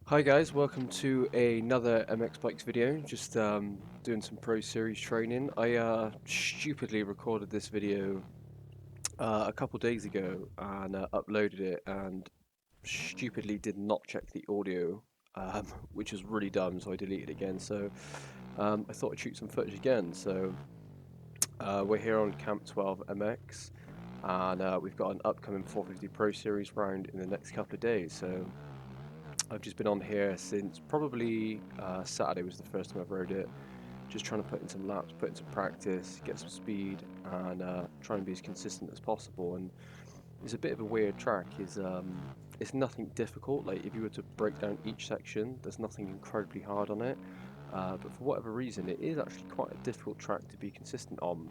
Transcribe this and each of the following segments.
Hi guys, welcome to another MX Bikes video. Just doing some Pro Series training. I stupidly recorded this video a couple days ago and uploaded it, and stupidly did not check the audio, which was really dumb. So I deleted it again. So I thought I'd shoot some footage again. So we're here on Camp 12 MX, and we've got an upcoming 450 Pro Series round in the next couple of days. So I've just been on here since probably Saturday was the first time I've rode it. Just trying to put in some laps, put in some practice, get some speed, and try and be as consistent as possible. And it's a bit of a weird track. It's nothing difficult. Like if you were to break down each section, there's nothing incredibly hard on it. But for whatever reason, it is actually quite a difficult track to be consistent on.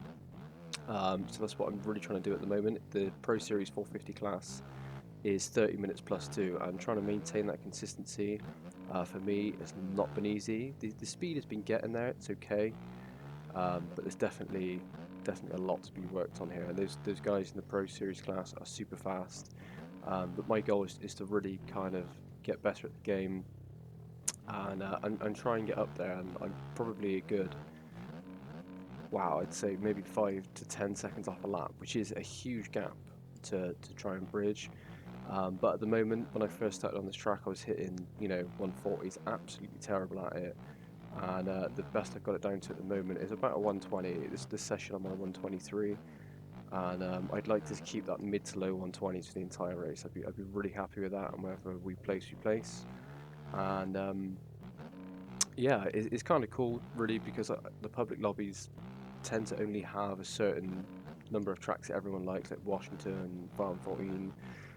So that's what I'm really trying to do at the moment. The Pro Series 450 class is 30 minutes plus two, and trying to maintain that consistency for me has not been easy. The speed has been getting there, it's okay, but there's definitely a lot to be worked on here. And those guys in the Pro Series class are super fast, but my goal is to really kind of get better at the game and try and get up there. And I'm probably a good, wow, I'd say maybe 5 to 10 seconds off a lap, which is a huge gap to try and bridge. But at the moment, when I first started on this track, I was hitting, 140s, absolutely terrible at it. And the best I've got it down to at the moment is about a 120. This session I'm on a 123, and I'd like to keep that mid to low 120s for the entire race. I'd be really happy with that, and wherever we place. And yeah, it's kind of cool, really, because the public lobbies tend to only have a certain number of tracks that everyone likes, like Washington, Farm 14.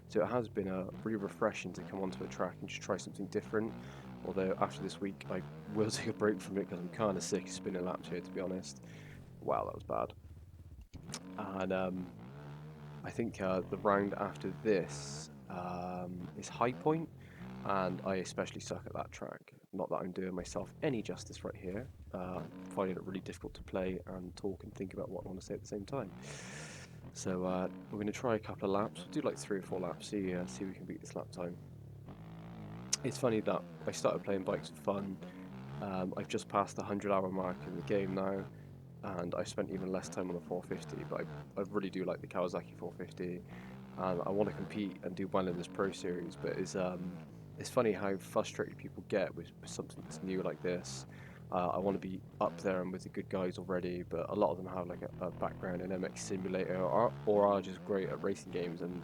So it has been really refreshing to come onto a track and just try something different. Although after this week, I will take a break from it because I'm kind of sick of spinning laps here, to be honest. Wow, that was bad. And I think the round after this is High Point, and I especially suck at that track. Not that I'm doing myself any justice right here. Finding it really difficult to play and talk and think about what I want to say at the same time. So we're going to try a couple of laps. We'll do like 3 or 4 laps. See if we can beat this lap time. It's funny that I started playing bikes for fun. I've just passed the 100-hour mark in the game now, and I've spent even less time on the 450. But I really do like the Kawasaki 450, and I want to compete and do well in this Pro Series. But it's funny how frustrated people get with something that's new like this. I want to be up there and with the good guys already, but a lot of them have like a background in MX Simulator or are just great at racing games. And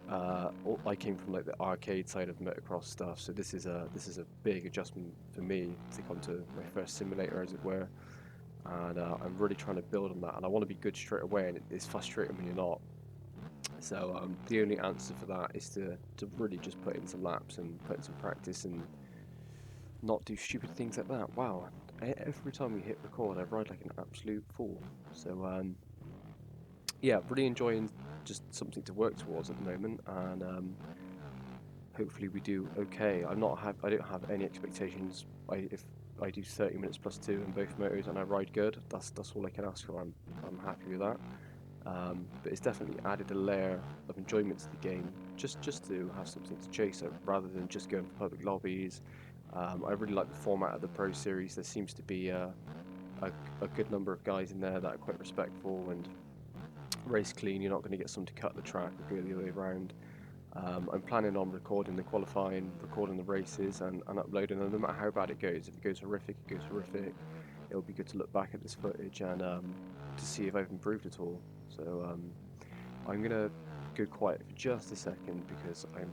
I came from like the arcade side of motocross stuff, so this is a big adjustment for me to come to my first simulator, as it were. And I'm really trying to build on that, and I want to be good straight away, and it's frustrating when you're not. So the only answer for that is to really just put in some laps and put in some practice and not do stupid things like that. Wow, every time we hit record, I ride like an absolute fool. So yeah, really enjoying just something to work towards at the moment, and hopefully we do okay. I don't have any expectations. If I do 30 minutes plus two in both motors and I ride good, that's all I can ask for. I'm happy with that. But it's definitely added a layer of enjoyment to the game, just to have something to chase it rather than just going for public lobbies. I really like the format of the Pro Series. There seems to be a good number of guys in there that are quite respectful and race clean. You're not going to get someone to cut the track or go the other way around. I'm planning on recording the qualifying, recording the races, and uploading them. No matter how bad it goes, if it goes horrific, it goes horrific. It'll be good to look back at this footage and to see if I've improved at all. So I'm gonna go quiet for just a second because I'm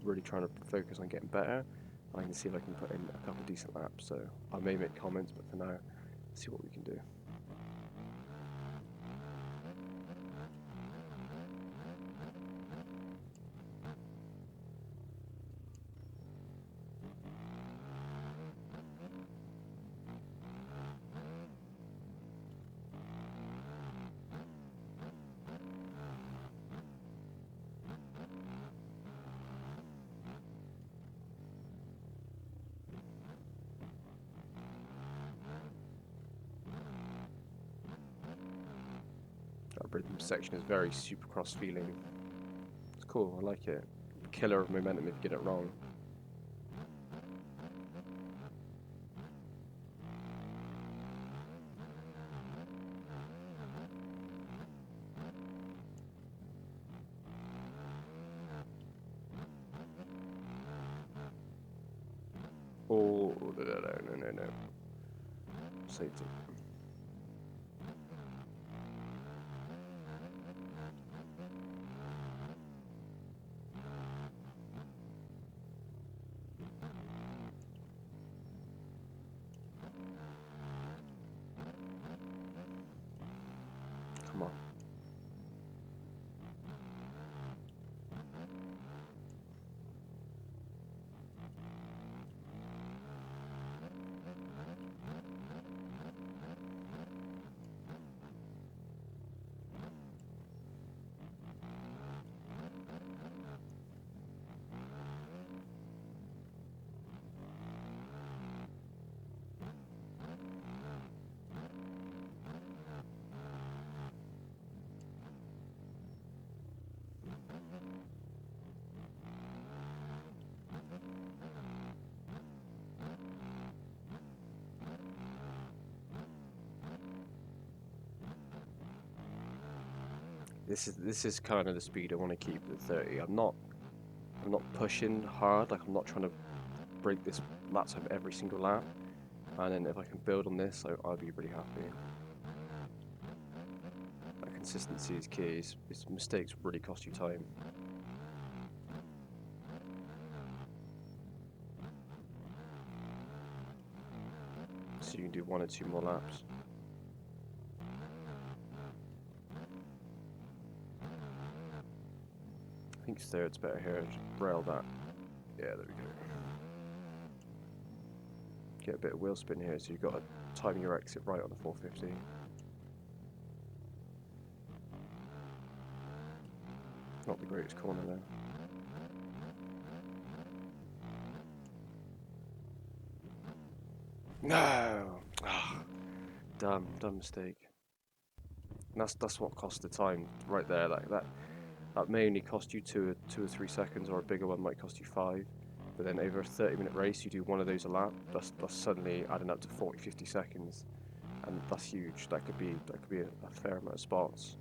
really trying to focus on getting better. I can see if I can put in a couple of decent laps. So I may make comments, but for now, see what we can do. That rhythm section is very supercross feeling. It's cool, I like it. Killer of momentum if you get it wrong. Oh, no. Safety. Come on. This is kind of the speed I want to keep at 30. I'm not pushing hard. Like I'm not trying to break this lap time every single lap. And then if I can build on this, I'll be really happy. That consistency is key. Mistakes really cost you time. So you can do 1 or 2 more laps. I think third's better here. Just rail that. Yeah, there we go. Get a bit of wheel spin here, so you've got to time your exit right on the 450. Not the greatest corner there. No! Ah, dumb mistake. And that's what cost the time right there. Like that may only cost you 2 or 3 seconds, or a bigger one might cost you 5. But then over a 30-minute race, you do one of those a lap. That's suddenly adding up to 40, 50 seconds, and that's huge. That could be a fair amount of spots.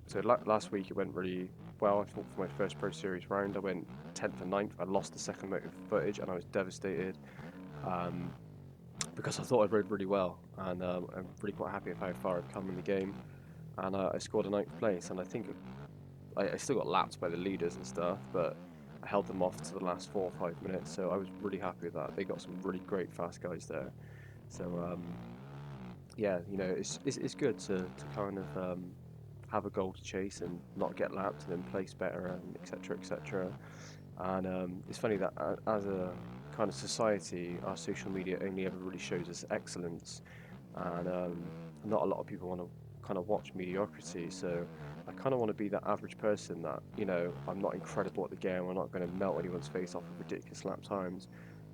So last week it went really well. I thought for my first Pro Series round, I went 10th and 9th. I lost the second motive footage, and I was devastated because I thought I rode really well, and I'm really quite happy with how far I've come in the game. And I scored a 9th place, and I think I still got lapped by the leaders and stuff, but I held them off to the last 4 or 5 minutes, so I was really happy with that. They got some really great fast guys there, so yeah, you know, it's good to kind of have a goal to chase and not get lapped, and then place better, and etc. etc. And it's funny that as a kind of society, our social media only ever really shows us excellence, and not a lot of people want to kind of watch mediocrity. So I kind of want to be that average person that, you know, I'm not incredible at the game. I'm not going to melt anyone's face off with ridiculous lap times,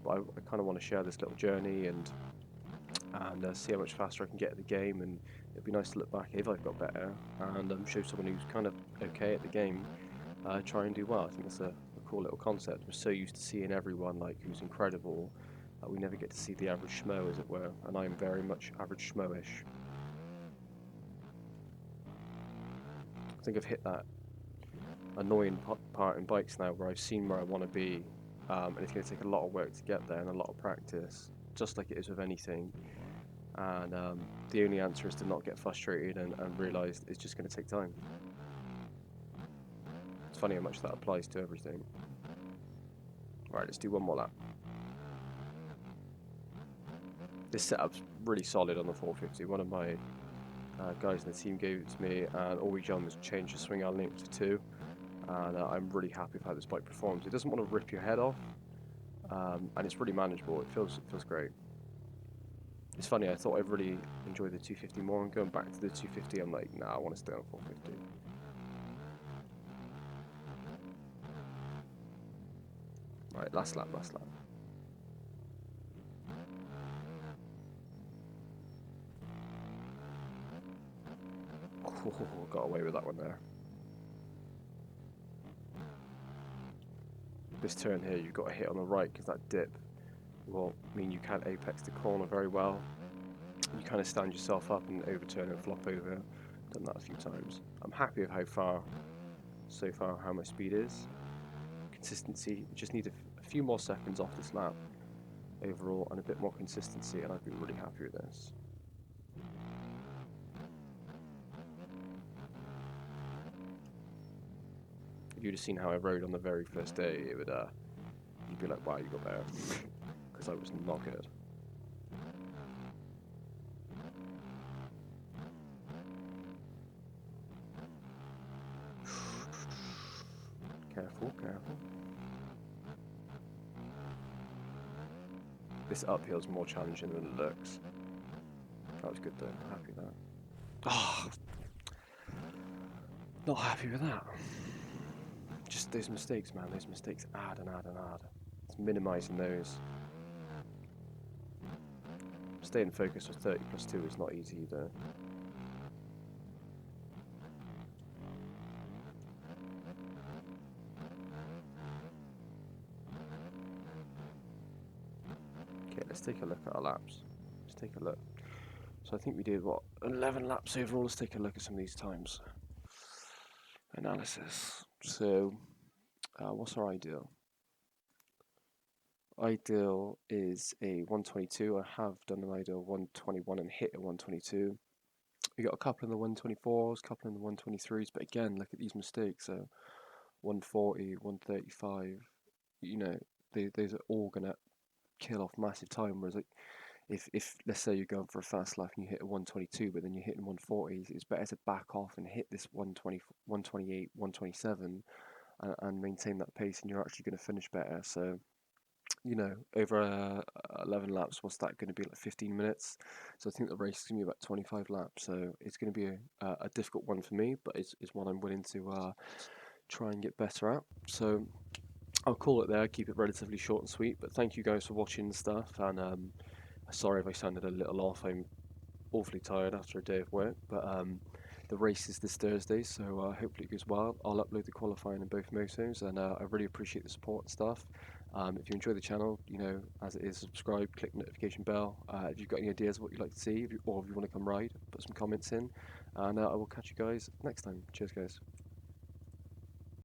but I kind of want to share this little journey and see how much faster I can get at the game. And it'd be nice to look back if I've got better and show someone who's kind of okay at the game, try and do well. I think that's a cool little concept. We're so used to seeing everyone like who's incredible that we never get to see the average schmo, as it were. And I'm very much average schmo-ish. I think I've hit that annoying part in bikes now where I've seen where I want to be, and it's going to take a lot of work to get there and a lot of practice, just like it is with anything. And the only answer is to not get frustrated and realise it's just going to take time. It's funny how much that applies to everything. Right, let's do one more lap. This setup's really solid on the 450. One of my guys in the team gave it to me, and all we've done was change the swing arm length to 2. And I'm really happy with how this bike performs. It doesn't want to rip your head off, and it's really manageable. It feels great. It's funny, I thought I'd really enjoy the 250 more, and going back to the 250, I'm like, nah, I want to stay on 450. Right, last lap. Oh, got away with that one there. This turn here, you've got to hit on the right because that dip will mean you can't apex the corner very well. You kind of stand yourself up and overturn and flop over. Done that a few times. I'm happy with how far my speed is. Consistency, just need a few more seconds off this lap, overall and a bit more consistency, and I'd be really happy with this. If you'd have seen how I rode on the very first day, it would you'd be like, wow, you got better, because I was not good. Careful, careful. This uphill is more challenging than it looks. That was good though, happy with that. Oh, not happy with that. Just those mistakes, man, those mistakes add and add and add. It's minimising those. Staying focused with 30 plus 2 is not easy either. Okay, let's take a look at our laps. Let's take a look. So I think we did, what, 11 laps overall. Let's take a look at some of these times. Analysis. So, what's our ideal? Ideal is a 122. I have done an ideal 121 and hit a 122. We got a couple in the 124s, a couple in the 123s, but again, look at these mistakes. So 140, 135, you know, those are all gonna kill off massive time. Whereas like if let's say you're going for a fast lap and you hit a 122, but then you're hitting 140s, it's better to back off and hit this 120, 128, 127, and maintain that pace, and you're actually going to finish better. So you know, over 11 laps, what's that going to be, like 15 minutes? So I think the race is going to be about 25 laps. So it's going to be a difficult one for me, but it's one I'm willing to try and get better at. So I'll call it there, keep it relatively short and sweet. But thank you guys for watching and stuff. And sorry if I sounded a little off. I'm awfully tired after a day of work. But the race is this Thursday, so hopefully it goes well. I'll upload the qualifying in both motos, and I really appreciate the support and stuff. If you enjoy the channel, you know, as it is, subscribe, click the notification bell. If you've got any ideas of what you'd like to see, or if you want to come ride, put some comments in, and I will catch you guys next time. Cheers, guys.